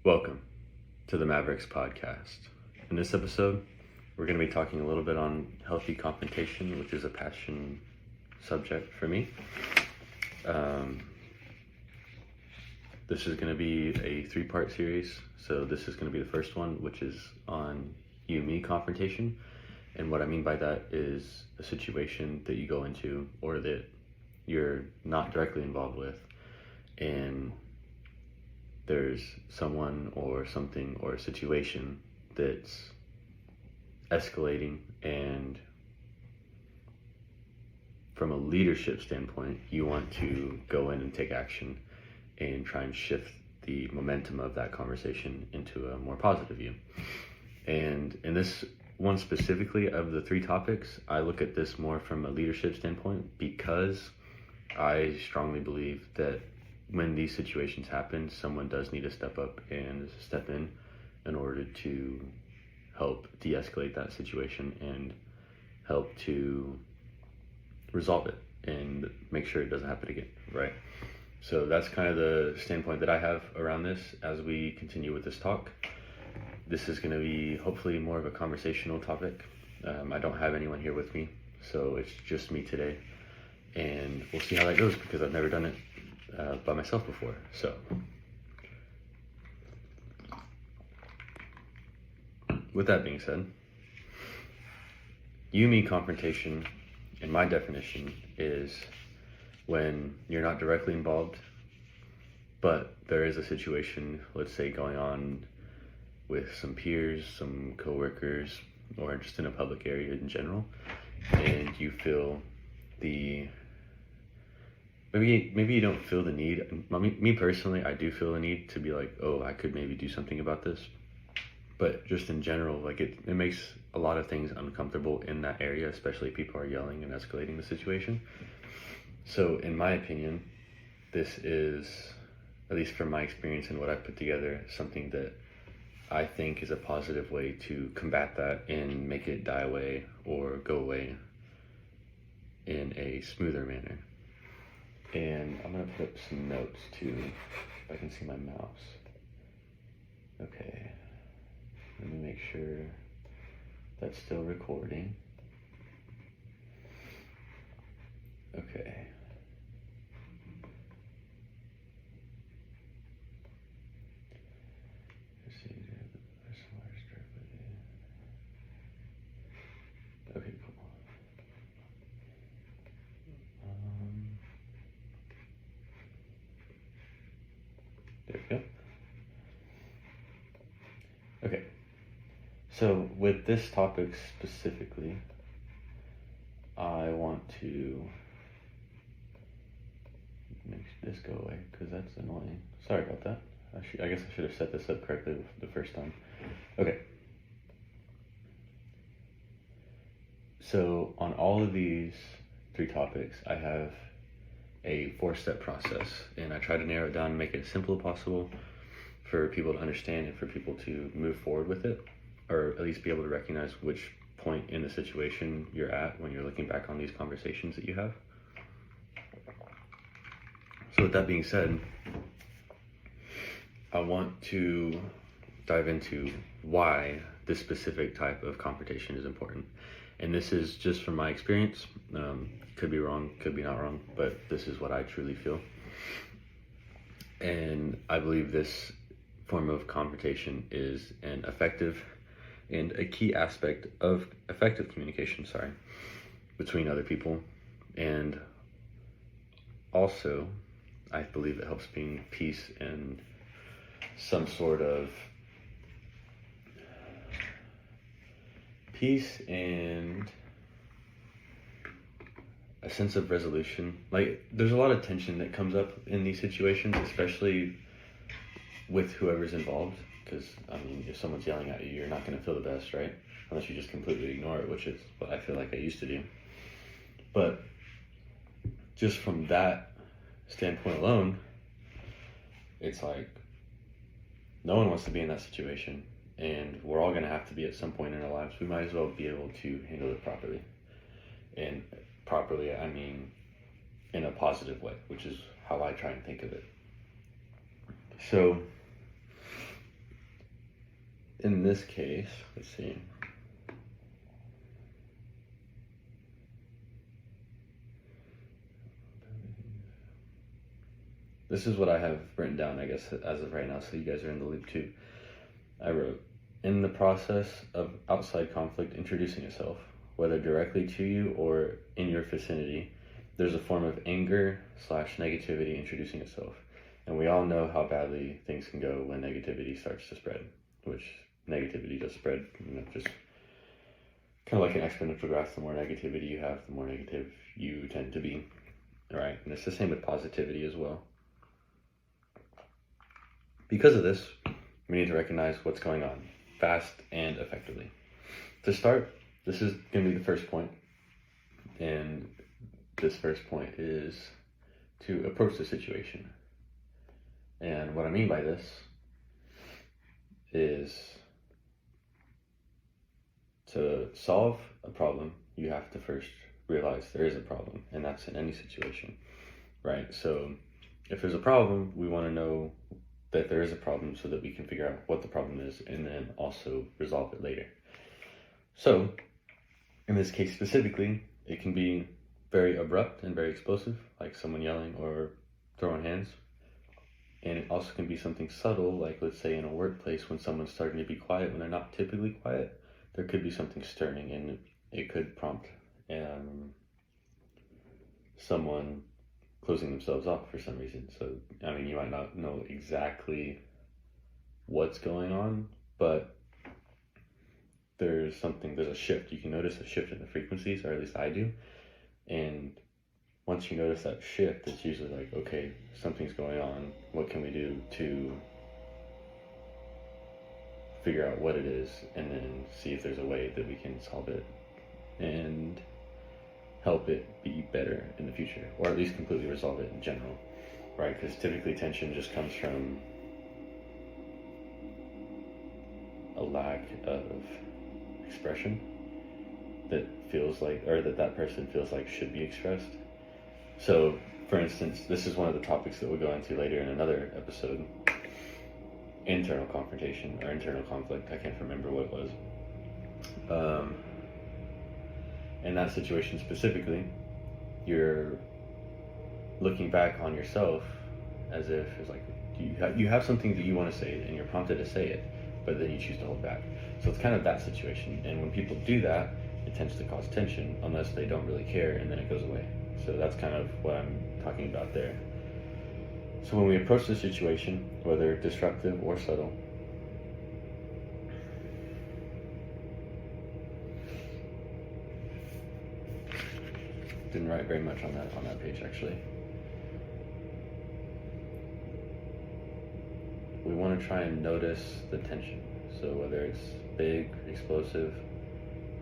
Welcome to the Mavericks podcast. In this episode, we're going to be talking a little bit on healthy confrontation, which is a passion subject for me. This is going to be a 3-part series. So this is going to be the first one, which is on you-me confrontation. And what I mean by that is a situation that you go into or that you're not directly involved with, and there's someone or something or a situation that's escalating, and from a leadership standpoint, you want to go in and take action and try and shift the momentum of that conversation into a more positive view. And in this one specifically of the 3 topics, I look at this more from a leadership standpoint because I strongly believe that when these situations happen, someone does need to step up and step in order to help de-escalate that situation and help to resolve it and make sure it doesn't happen again, right? So that's kind of the standpoint that I have around this as we continue with this talk. This is going to be hopefully more of a conversational topic. I don't have anyone here with me, so it's just me today, and we'll see how that goes because I've never done it by myself before. So with that being said, you-me confrontation, in my definition, is when you're not directly involved, but there is a situation, let's say, going on with some peers, some coworkers, or just in a public area in general, and you feel the maybe you don't feel the need. Me personally, I do feel the need to be like, oh, I could maybe do something about this. But just in general, like it makes a lot of things uncomfortable in that area, especially if people are yelling and escalating the situation. So in my opinion, this is, at least from my experience and what I've put together, something that I think is a positive way to combat that and make it die away or go away in a smoother manner. And I'm going to put up some notes too, if I can see my mouse. Okay, let me make sure that's still recording. Okay. Okay, cool. There we go. Okay, so with this topic specifically, I want to make this go away because that's annoying. Sorry about that. I guess I should have set this up correctly the first time. Okay. So on all of these 3 topics, I have a 4-step process, and I try to narrow it down and make it as simple as possible for people to understand and for people to move forward with it, or at least be able to recognize which point in the situation you're at when you're looking back on these conversations that you have. So with that being said, I want to dive into why this specific type of confrontation is important. And this is just from my experience. Could be wrong, could be not wrong, but this is what I truly feel. And I believe this form of confrontation is an effective and a key aspect of effective communication, between other people. And also, I believe it helps bring peace and some sort of peace and a sense of resolution. Like, there's a lot of tension that comes up in these situations, especially with whoever's involved, because I mean, if someone's yelling at you, you're not going to feel the best, right? Unless you just completely ignore it, which is what I feel like I used to do. But just from that standpoint alone, it's like no one wants to be in that situation, and we're all going to have to be at some point in our lives. We might as well be able to handle it properly. And properly, I mean in a positive way, which is how I try and think of it. So in this case, let's see. This is what I have written down, I guess, as of right now, so you guys are in the loop too. I wrote, in the process of outside conflict introducing itself, whether directly to you or in your vicinity, there's a form of anger / negativity introducing itself. And we all know how badly things can go when negativity starts to spread, which negativity does spread, just kind of like an exponential graph. The more negativity you have, the more negative you tend to be, right? And it's the same with positivity as well. Because of this, we need to recognize what's going on fast and effectively. To start, this is going to be the first point, and this first point is to approach the situation. And what I mean by this is to solve a problem, you have to first realize there is a problem, and that's in any situation, right? So if there's a problem, we want to know that there is a problem so that we can figure out what the problem is and then also resolve it later. So in this case specifically, it can be very abrupt and very explosive, like someone yelling or throwing hands. And it also can be something subtle, like let's say in a workplace when someone's starting to be quiet when they're not typically quiet, there could be something stirring, and it could prompt someone closing themselves off for some reason. So, I mean, you might not know exactly what's going on, but there's a shift. You can notice a shift in the frequencies, or at least I do. And once you notice that shift, it's usually like, okay, something's going on. What can we do to figure out what it is, and then see if there's a way that we can solve it and help it be better in the future, or at least completely resolve it in general, right? Because typically tension just comes from a lack of expression that feels like, or that person feels like should be expressed. So, for instance, this is one of the topics that we'll go into later in another episode. Internal confrontation or internal conflict. I can't remember what it was. In that situation specifically, you're looking back on yourself as if it's like you have something that you want to say and you're prompted to say it, but then you choose to hold back. So it's kind of that situation. And when people do that, it tends to cause tension unless they don't really care, and then it goes away. So that's kind of what I'm talking about there. So when we approach the situation, whether disruptive or subtle, didn't write very much on that page actually. We want to try and notice the tension. So whether it's big, explosive,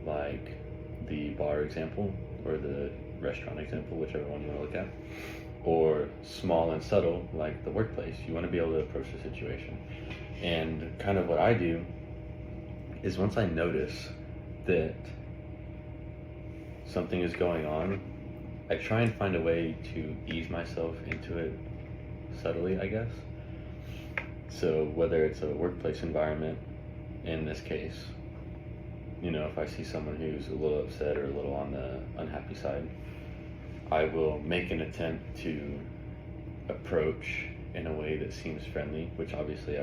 like the bar example or the restaurant example, whichever one you want to look at, or small and subtle, like the workplace, you want to be able to approach the situation. And kind of what I do is once I notice that something is going on, I try and find a way to ease myself into it subtly, I guess. So whether it's a workplace environment, in this case, if I see someone who's a little upset or a little on the unhappy side, I will make an attempt to approach in a way that seems friendly, which obviously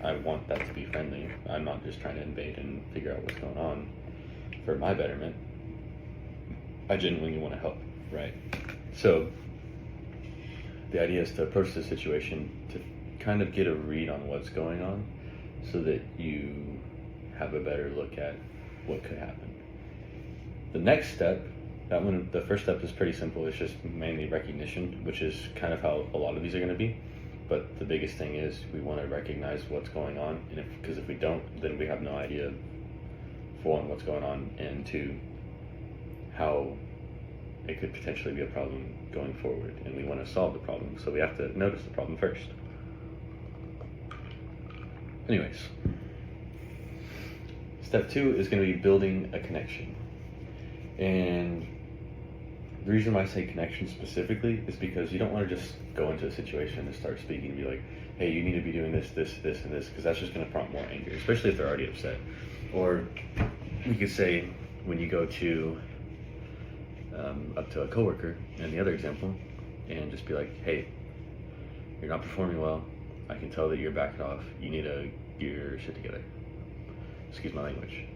I want that to be friendly. I'm not just trying to invade and figure out what's going on for my betterment. I genuinely want to help, right? So the idea is to approach the situation to kind of get a read on what's going on so that you have a better look at what could happen. The next step, the first step is pretty simple. It's just mainly recognition, which is kind of how a lot of these are going to be. But the biggest thing is we want to recognize what's going on, and because if we don't, then we have no idea, for one, what's going on, and two, how it could potentially be a problem going forward, and we want to solve the problem. So we have to notice the problem first. Anyways, step 2 is going to be building a connection. And the reason why I say connection specifically is because you don't want to just go into a situation and start speaking and be like, hey, you need to be doing this, this, this, and this, because that's just going to prompt more anger, especially if they're already upset. Or we could say, when you go to up to a coworker, in the other example, and just be like, hey, you're not performing well. I can tell that you're backing off. You need to get your shit together. Excuse my language.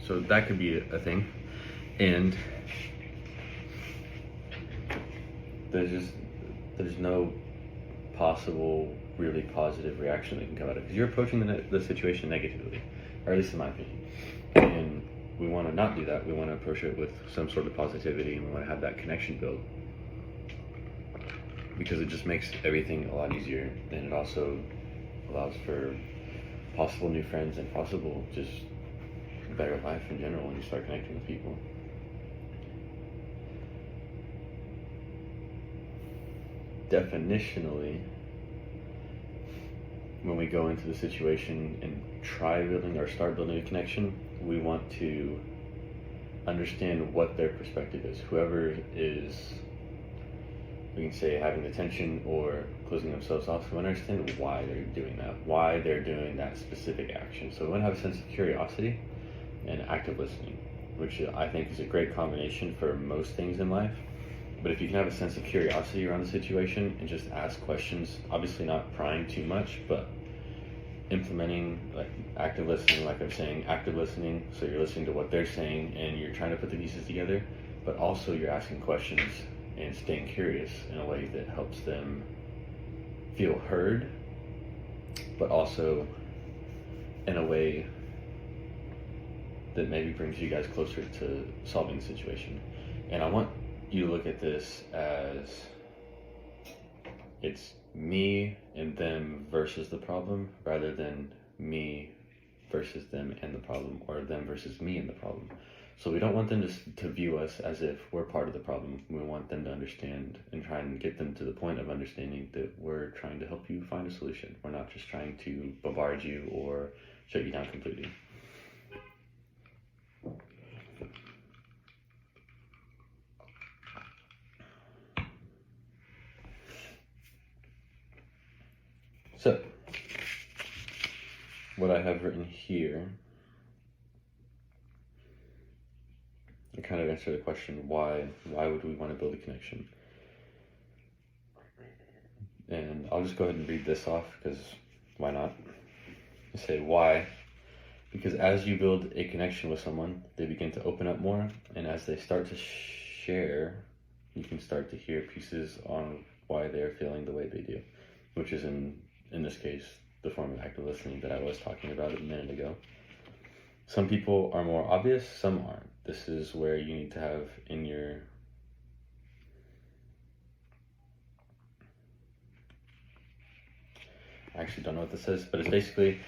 So that could be a thing. And there's no possible really positive reaction that can come out of it, because you're approaching the situation negatively, or at least in my opinion. And we want to not do that. We want to approach it with some sort of positivity, and we want to have that connection built, because it just makes everything a lot easier, and it also allows for possible new friends and possible just better life in general when you start connecting with people. Definitionally, when we go into the situation and try building or start building a connection, we want to understand what their perspective is. Whoever is, we can say, having the tension or closing themselves off, so we understand why they're doing that, why they're doing that specific action. So we want to have a sense of curiosity and active listening, which I think is a great combination for most things in life. But if you can have a sense of curiosity around the situation and just ask questions, obviously not prying too much, but implementing like active listening, like I'm saying, active listening, so you're listening to what they're saying and you're trying to put the pieces together, but also you're asking questions and staying curious in a way that helps them feel heard, but also in a way that maybe brings you guys closer to solving the situation. And I want you look at this as it's me and them versus the problem, rather than me versus them and the problem, or them versus me and the problem. So we don't want them to view us as if we're part of the problem. We want them to understand and try and get them to the point of understanding that we're trying to help you find a solution. We're not just trying to bombard you or shut you down completely. So, what I have written here, I kind of answer the question, why would we want to build a connection? And I'll just go ahead and read this off, because why not? I say why, because as you build a connection with someone, they begin to open up more, and as they start to share, you can start to hear pieces on why they're feeling the way they do, which is in this case, the form of active listening that I was talking about a minute ago. Some people are more obvious, some aren't. This is where you need to have in your I actually don't know what this is, but it's basically,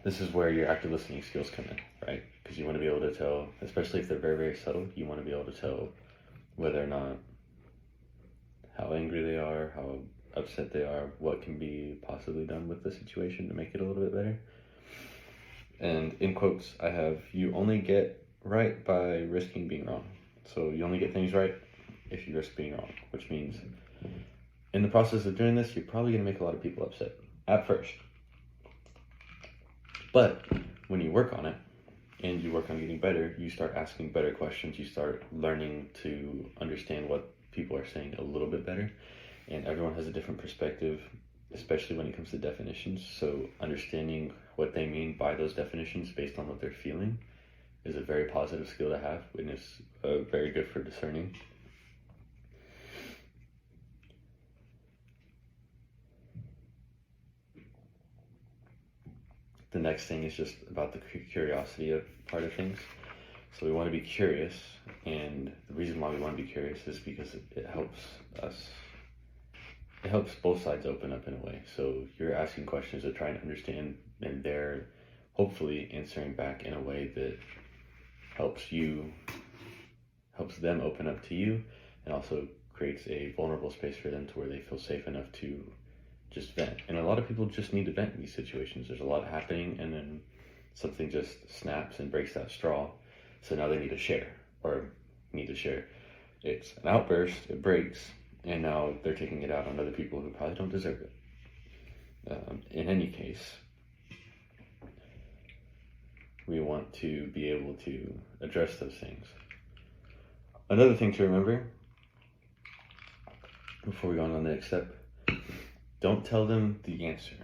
this is where your active listening skills come in, right? Because you want to be able to tell, especially if they're very, very subtle, you want to be able to tell whether or not, how angry they are, how upset they are, what can be possibly done with the situation to make it a little bit better. And in quotes, I have, you only get right by risking being wrong. So you only get things right if you risk being wrong, which means in the process of doing this, you're probably going to make a lot of people upset at first. But when you work on it and you work on getting better, you start asking better questions. You start learning to understand what people are saying a little bit better. And everyone has a different perspective, especially when it comes to definitions. So understanding what they mean by those definitions based on what they're feeling is a very positive skill to have, and it's very good for discerning. The next thing is just about the curiosity of part of things. So we want to be curious, and the reason why we want to be curious is because it helps us. It helps both sides open up in a way. So you're asking questions to try and understand, and they're hopefully answering back in a way that helps them open up to you, and also creates a vulnerable space for them to where they feel safe enough to just vent. And a lot of people just need to vent in these situations. There's a lot happening, and then something just snaps and breaks that straw. So now they need to share, or need to share. It's an outburst, it breaks, and now they're taking it out on other people who probably don't deserve it. In any case, we want to be able to address those things. Another thing to remember before we go on to the next step, don't tell them the answer.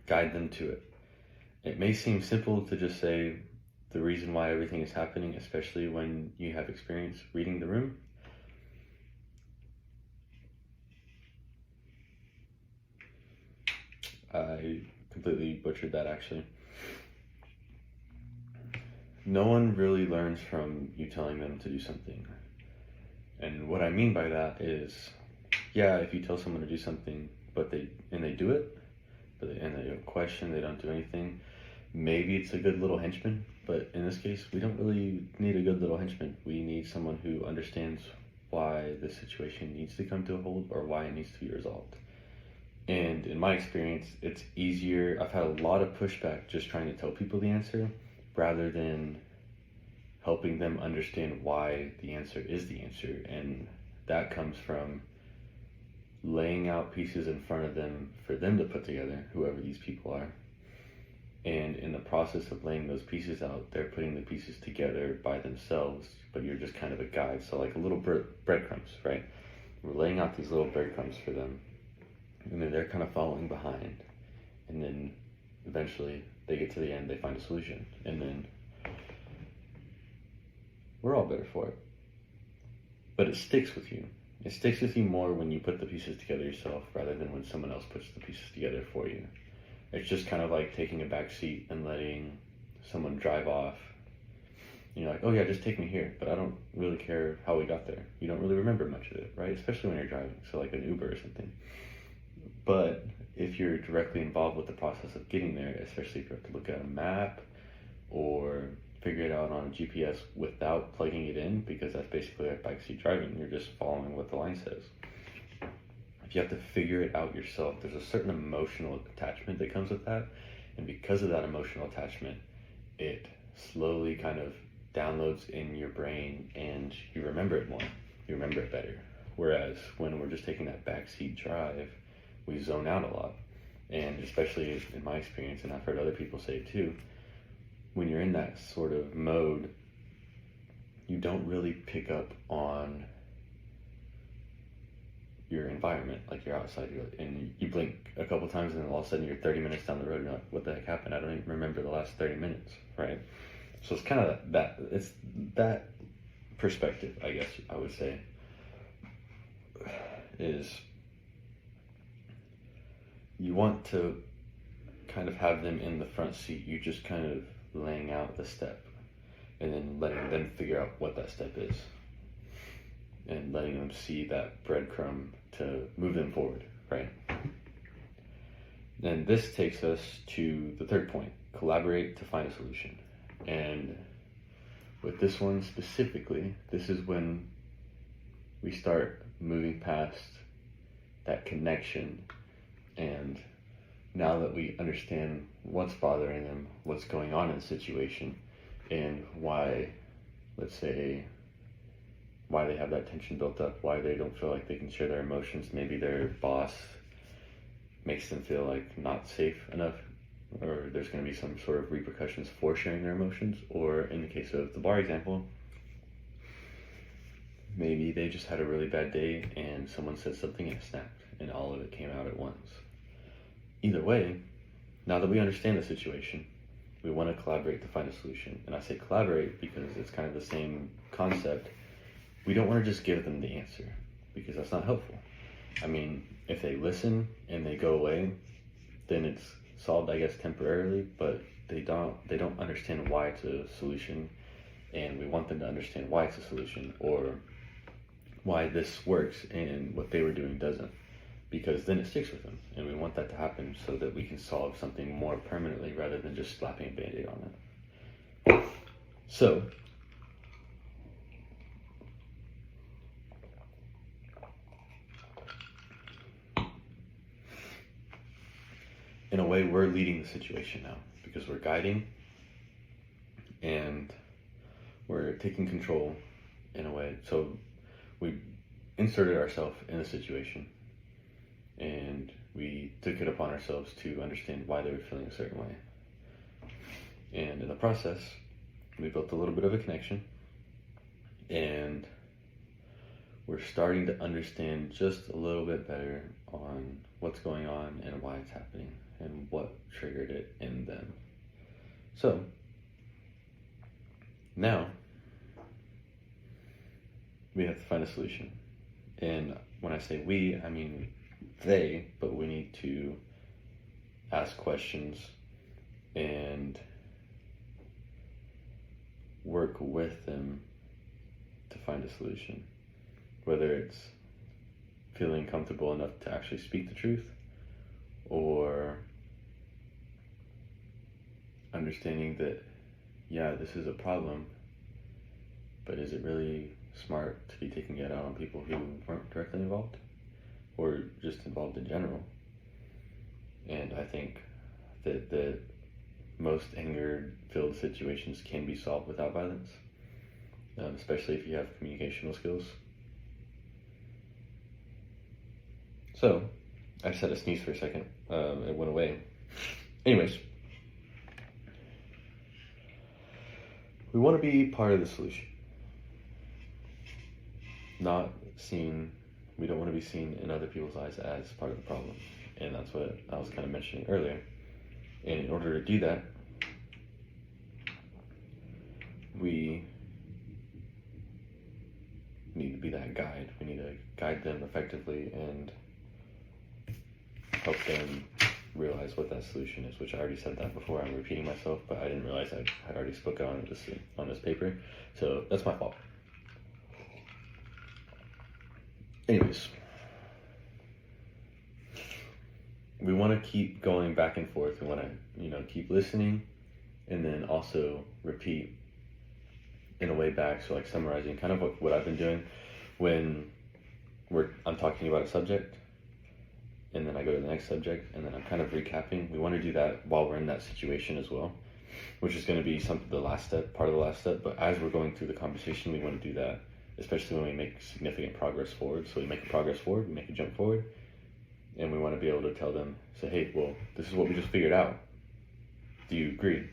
Guide them to it. It may seem simple to just say the reason why everything is happening, especially when you have experience reading the room. I completely butchered that, actually. No one really learns from you telling them to do something. And what I mean by that is, yeah, if you tell someone to do something, but they do it, and they don't question, they don't do anything, maybe it's a good little henchman. But in this case, we don't really need a good little henchman. We need someone who understands why the situation needs to come to a halt or why it needs to be resolved. And in my experience, it's easier. I've had a lot of pushback just trying to tell people the answer rather than helping them understand why the answer is the answer. And that comes from laying out pieces in front of them for them to put together, whoever these people are. And in the process of laying those pieces out, they're putting the pieces together by themselves, but you're just kind of a guide. So like a little breadcrumbs, right? We're laying out these little breadcrumbs for them, and then they're kind of following behind. And then eventually they get to the end, they find a solution. And then we're all better for it. But it sticks with you. It sticks with you more when you put the pieces together yourself rather than when someone else puts the pieces together for you. It's just kind of like taking a back seat and letting someone drive off. You're like, oh yeah, just take me here, but I don't really care how we got there. You don't really remember much of it, right? Especially when you're driving, so like an Uber or something. But if you're directly involved with the process of getting there, especially if you have to look at a map or figure it out on a GPS without plugging it in, because that's basically like backseat driving, you're just following what the line says. If you have to figure it out yourself, there's a certain emotional attachment that comes with that, and because of that emotional attachment, it slowly kind of downloads in your brain and you remember it more, you remember it better. Whereas when we're just taking that backseat drive, we zone out a lot. And especially in my experience, and I've heard other people say it too, when you're in that sort of mode, you don't really pick up on your environment. Like you're outside, and you blink a couple times, and then all of a sudden you're 30 minutes down the road, and you're like, what the heck happened? I don't even remember the last 30 minutes, right? So it's kind of it's that perspective, I guess I would say, is you want to kind of have them in the front seat. You just kind of laying out the step and then letting them figure out what that step is and letting them see that breadcrumb to move them forward, right? Then this takes us to the third point: collaborate to find a solution. And with this one specifically, this is when we start moving past that connection. And now that we understand what's bothering them, what's going on in the situation, and why, let's say, why they have that tension built up, why they don't feel like they can share their emotions, maybe their boss makes them feel like not safe enough, or there's going to be some sort of repercussions for sharing their emotions, or in the case of the bar example, maybe they just had a really bad day and someone said something and it snapped and all of it came out at once. Either way, now that we understand the situation, we want to collaborate to find a solution. And I say collaborate because it's kind of the same concept. We don't want to just give them the answer because that's not helpful. I mean, if they listen and they go away, then it's solved, I guess, temporarily, but they don't understand why it's a solution, and we want them to understand why it's a solution, or why this works and what they were doing doesn't, because then it sticks with them, and we want that to happen so that we can solve something more permanently rather than just slapping a Band-Aid on it. So in a way, we're leading the situation now because we're guiding and we're taking control in a way. So we inserted ourselves in the situation, and we took it upon ourselves to understand why they were feeling a certain way. And in the process, we built a little bit of a connection, and we're starting to understand just a little bit better on what's going on and why it's happening and what triggered it in them. So now we have to find a solution. And when I say we, I mean they, but we need to ask questions and work with them to find a solution. Whether it's feeling comfortable enough to actually speak the truth, or understanding that, yeah, this is a problem, but is it really smart to be taking it out on people who weren't directly involved, or just involved in general? And I think that the most anger-filled situations can be solved without violence, especially if you have communicational skills. So, I just had to sneeze for a second. It went away. Anyways, we want to be part of the solution. We don't want to be seen in other people's eyes as part of the problem. And that's what I was kind of mentioning earlier. And in order to do that, we need to be that guide. We need to guide them effectively and help them realize what that solution is, which I already said that before. I'm repeating myself, but I didn't realize I had already spoken on this paper. So that's my fault. Anyways, we want to keep going back and forth. We want to, keep listening and then also repeat in a way back. So like summarizing kind of what I've been doing when I'm talking about a subject, and then I go to the next subject, and then I'm kind of recapping. We want to do that while we're in that situation as well, which is going to be part of the last step. But as we're going through the conversation, we want to do that, especially when we make significant progress forward. So we make a progress forward, we make a jump forward, and we want to be able to tell them, say, hey, well, this is what we just figured out. Do you agree?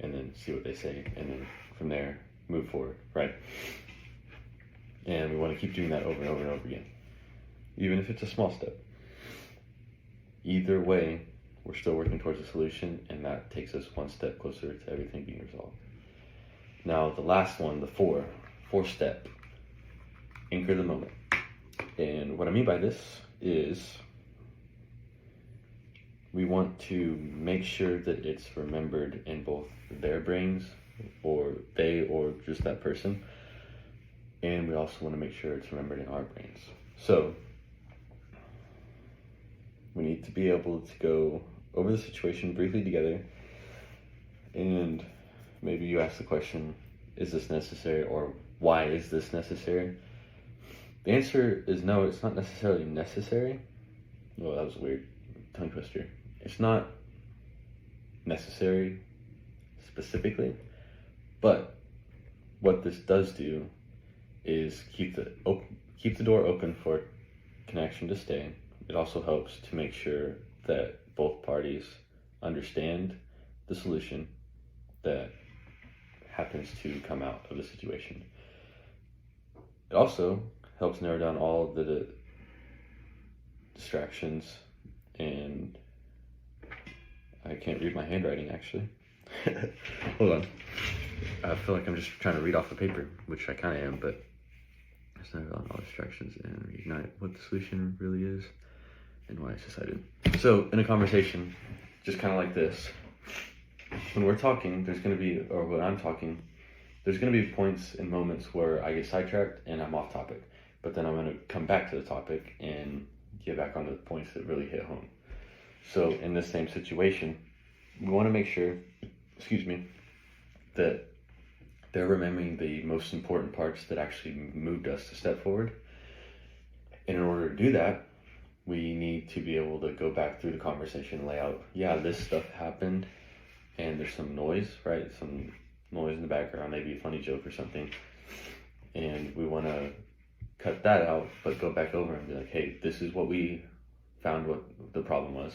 And then see what they say, and then from there, move forward, right? And we want to keep doing that over and over and over again, even if it's a small step. Either way, we're still working towards a solution, and that takes us one step closer to everything being resolved. Now, the last one, the fourth step, anchor the moment. And what I mean by this is we want to make sure that it's remembered in both their brains, or just that person, and we also want to make sure it's remembered in our brains. So we need to be able to go over the situation briefly together, and maybe you ask the question, is this necessary, or why is this necessary? The answer is no, it's not necessarily necessary. Oh, that was a weird tongue twister. It's not necessary specifically, but what this does do is keep the door open for connection to stay. It also helps to make sure that both parties understand the solution that happens to come out of the situation. It also helps narrow down all of the distractions, and I can't read my handwriting actually. Hold on. I feel like I'm just trying to read off the paper, which I kind of am, but it's narrow down all distractions and reignite what the solution really is and why it's decided. So in a conversation, just kind of like this, when we're talking, when I'm talking, there's going to be points and moments where I get sidetracked and I'm off topic, but then I'm going to come back to the topic and get back on the points that really hit home. So in this same situation, we want to make sure, that they're remembering the most important parts that actually moved us to step forward. And in order to do that, we need to be able to go back through the conversation, lay out, this stuff happened, and there's some noise, right? Some noise in the background, maybe a funny joke or something. And we want to cut that out, but go back over and be like, hey, this is what we found what the problem was.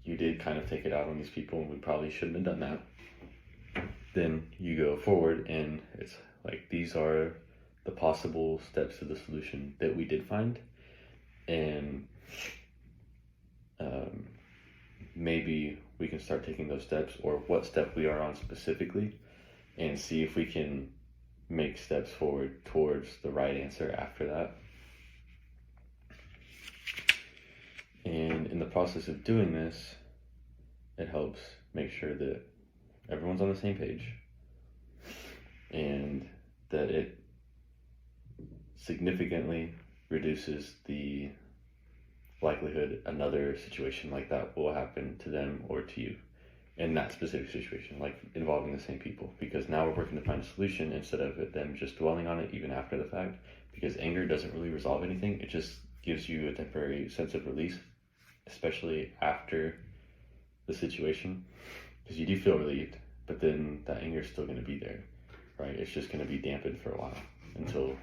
You did kind of take it out on these people, and we probably shouldn't have done that. Then you go forward, and it's like, these are the possible steps to the solution that we did find, and maybe we can start taking those steps, or what step we are on specifically, and see if we can make steps forward towards the right answer after that. And in the process of doing this, it helps make sure that everyone's on the same page, and that it significantly reduces the likelihood another situation like that will happen to them or to you in that specific situation, like involving the same people, because now we're working to find a solution instead of them just dwelling on it even after the fact, because anger doesn't really resolve anything. It just gives you a temporary sense of release, especially after the situation, because you do feel relieved, but then that anger is still going to be there, right? It's just going to be dampened for a while until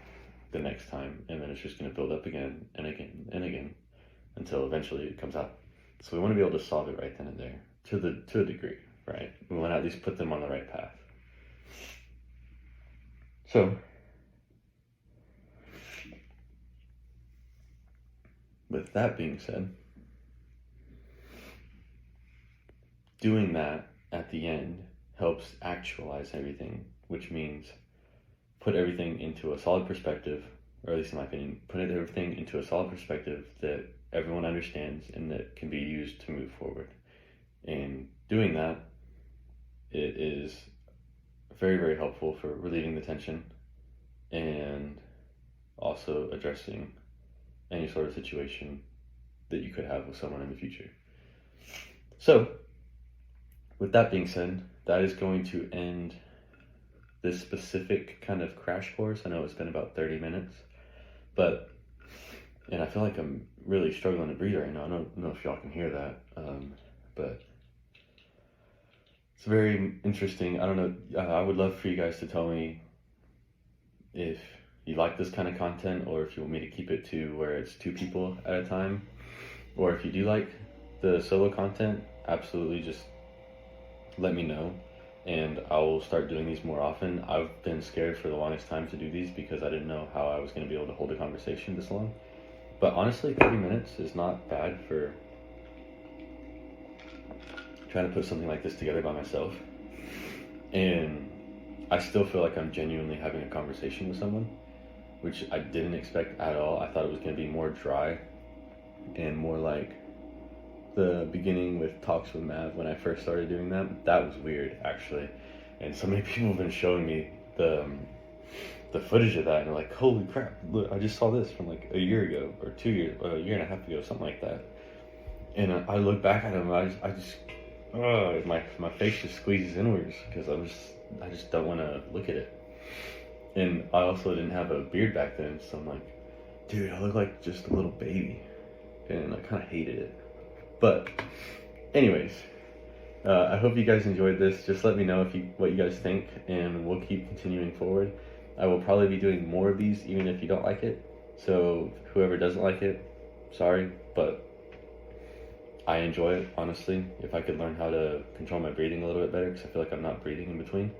the next time, and then it's just going to build up again and again and again until eventually it comes out. So we want to be able to solve it right then and there to a degree, right? We want to at least put them on the right path. So with that being said, doing that at the end helps actualize everything, which means put everything into a solid perspective, or at least in my opinion, put everything into a solid perspective that everyone understands and that can be used to move forward. And doing that, it is very, very helpful for relieving the tension and also addressing any sort of situation that you could have with someone in the future. So, with that being said, that is going to end this specific kind of crash course. I know it's been about 30 minutes, and I feel like I'm really struggling to breathe right now. I don't know if y'all can hear that, but it's very interesting. I don't know. I would love for you guys to tell me if you like this kind of content, or if you want me to keep it to where it's 2 people at a time, or if you do like the solo content, absolutely just let me know, and I will start doing these more often. I've been scared for the longest time to do these because I didn't know how I was going to be able to hold a conversation this long. But honestly, 30 minutes is not bad for trying to put something like this together by myself. And I still feel like I'm genuinely having a conversation with someone, which I didn't expect at all. I thought it was going to be more dry and more like the beginning with Talks with Mav when I first started doing that. That was weird, actually. And so many people have been showing me the footage of that, and they're like, holy crap, look, I just saw this from like a year ago, or 2 years, or a year and a half ago, something like that. And I look back at them, my face just squeezes inwards, because I just don't want to look at it. And I also didn't have a beard back then, so I'm like, dude, I look like just a little baby, and I kind of hated it. But anyways, I hope you guys enjoyed this. Just let me know what you guys think, and we'll keep continuing forward. I will probably be doing more of these, even if you don't like it. So whoever doesn't like it, sorry, but I enjoy it, honestly. If I could learn how to control my breathing a little bit better, because I feel like I'm not breathing in between.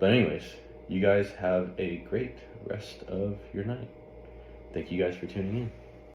But anyways, you guys have a great rest of your night. Thank you guys for tuning in.